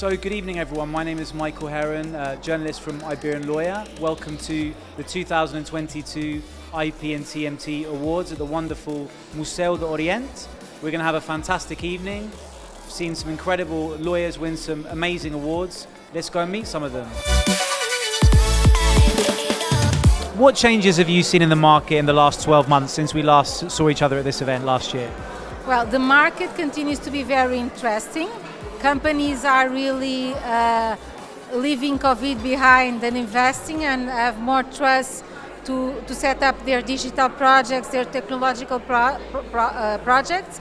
So good evening everyone, my name is Michael Heron, journalist from Iberian Lawyer. Welcome to the 2022 Ip&Tmt Awards at the wonderful Museu de Orient. We're going to have a fantastic evening. We've seen some incredible lawyers win some amazing awards. Let's go and meet some of them. What changes have you seen in the market in the last 12 months since we last saw each other at this event last year? Well, the market continues to be very interesting. Companies are really leaving COVID behind and investing and have more trust to set up their digital projects, their technological projects.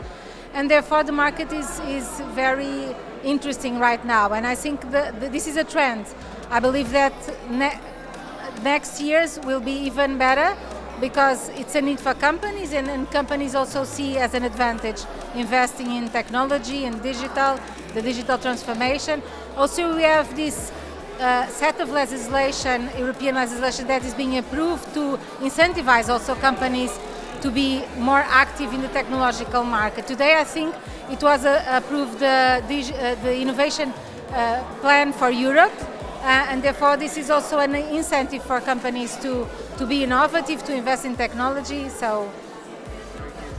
And therefore the market is very interesting right now. And I think this is a trend. I believe that next years will be even better because it's a need for companies, and companies also see as an advantage investing in technology and the digital transformation. Also, we have this set of legislation, European legislation, that is being approved to incentivize also companies to be more active in the technological market. Today, I think it was approved the innovation plan for Europe, and therefore this is also an incentive for companies to be innovative, to invest in technology.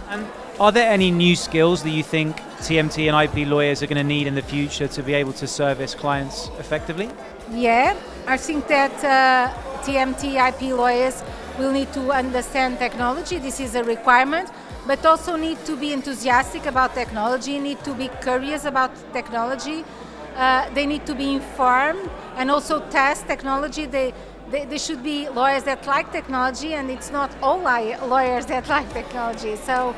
And are there any new skills that you think TMT and IP lawyers are going to need in the future to be able to service clients effectively? Yeah, I think that TMT IP lawyers will need to understand technology. This is a requirement, but also need to be enthusiastic about technology, need to be curious about technology. They need to be informed and also test technology. They should be lawyers that like technology, and it's not all lawyers that like technology. So,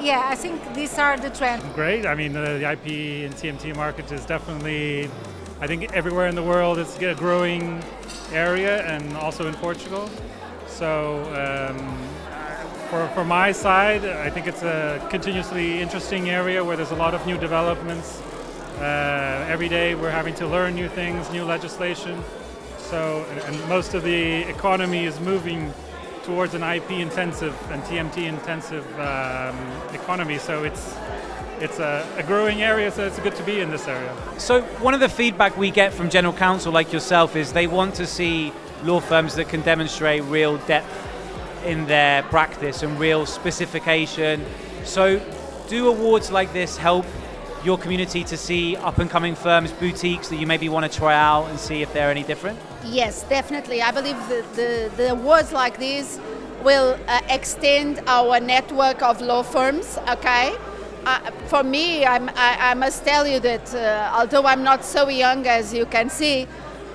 yeah, I think these are the trends. Great. I mean, the IP and TMT market is definitely, I think everywhere in the world, it's a growing area, and also in Portugal. So, for my side, I think it's a continuously interesting area where there's a lot of new developments. Every day we're having to learn new things, new legislation. So, and most of the economy is moving towards an IP intensive and TMT intensive economy. So it's a growing area, so it's good to be in this area. So one of the feedback we get from general counsel like yourself is they want to see law firms that can demonstrate real depth in their practice and real specification. So do awards like this help your community to see up-and-coming firms, boutiques that you maybe want to try out and see if they're any different? Yes, definitely. I believe the awards like this will extend our network of law firms, okay? For me, I must tell you that although I'm not so young as you can see,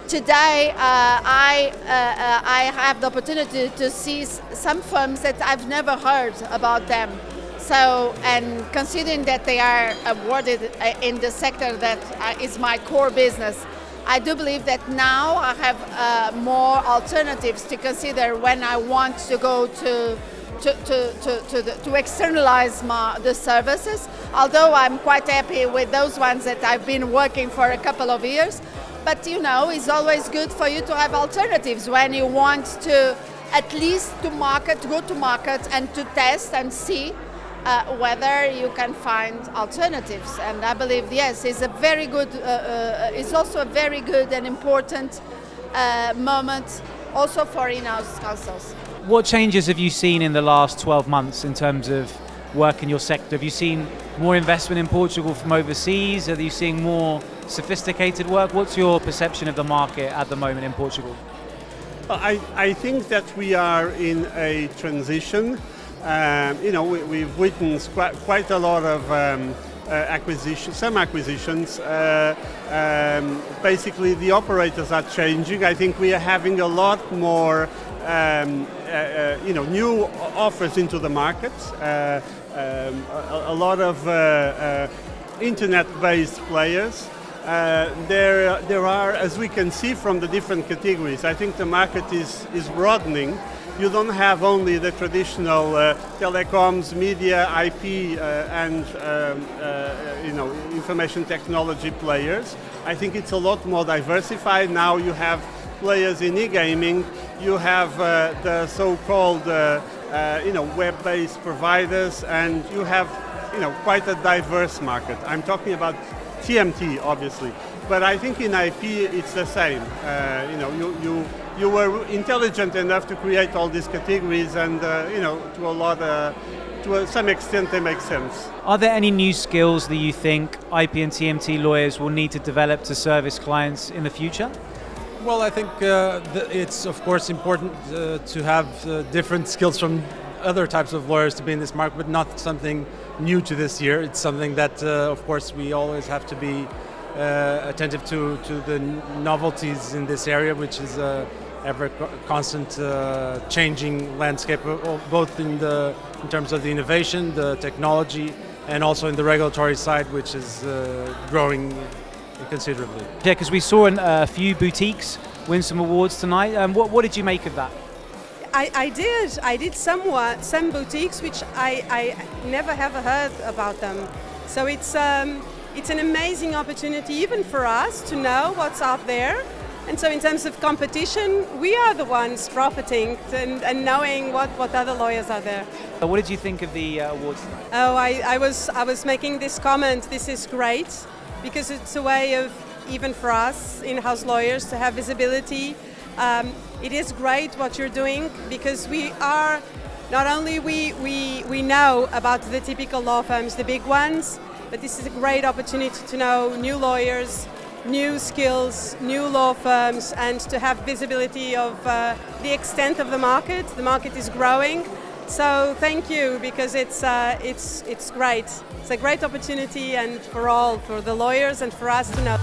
today I have the opportunity to see some firms that I've never heard about them. So, and considering that they are awarded in the sector that is my core business, I do believe that now I have more alternatives to consider when I want to go to externalize the services. Although I'm quite happy with those ones that I've been working for a couple of years, but you know, it's always good for you to have alternatives when you want to at least go to market and to test and see whether you can find alternatives. And I believe, yes, it's a very good, it's also a very good and important moment also for in-house counsels. What changes have you seen in the last 12 months in terms of work in your sector? Have you seen more investment in Portugal from overseas? Are you seeing more sophisticated work? What's your perception of the market at the moment in Portugal? I think that we are in a transition. We've witnessed quite a lot of some acquisitions. Basically, the operators are changing. I think we are having a lot more, new offers into the market. A lot of internet-based players. There are, as we can see from the different categories, I think the market is broadening. You don't have only the traditional telecoms, media, IP, and information technology players. I think it's a lot more diversified. Now you have players in e-gaming. You have the so-called web-based providers, and you have quite a diverse market. I'm talking about TMT, obviously. But I think in IP it's the same. You were intelligent enough to create all these categories, and to some extent they make sense. Are there any new skills that you think IP and TMT lawyers will need to develop to service clients in the future? Well, I think it's of course important to have different skills from other types of lawyers to be in this market, but not something new to this year. It's something that, of course, we always have to be attentive to the novelties in this area, which is ever constant changing landscape, both in terms of the innovation, the technology, and also in the regulatory side, which is growing considerably. Yeah, because we saw a few boutiques win some awards tonight. What did you make of that? I did some boutiques which I never ever heard about them. So it's an amazing opportunity even for us to know what's out there. And so in terms of competition, we are the ones profiting and knowing what other lawyers are there. What did you think of the awards tonight? Oh, I was making this comment. This is great because it's a way of, even for us in-house lawyers, to have visibility. It is great what you're doing because we are, not only we know about the typical law firms, the big ones, but this is a great opportunity to know new lawyers, new skills, new law firms, and to have visibility of the extent of the market. The market is growing, so thank you, because it's great. It's a great opportunity, and for the lawyers and for us to know.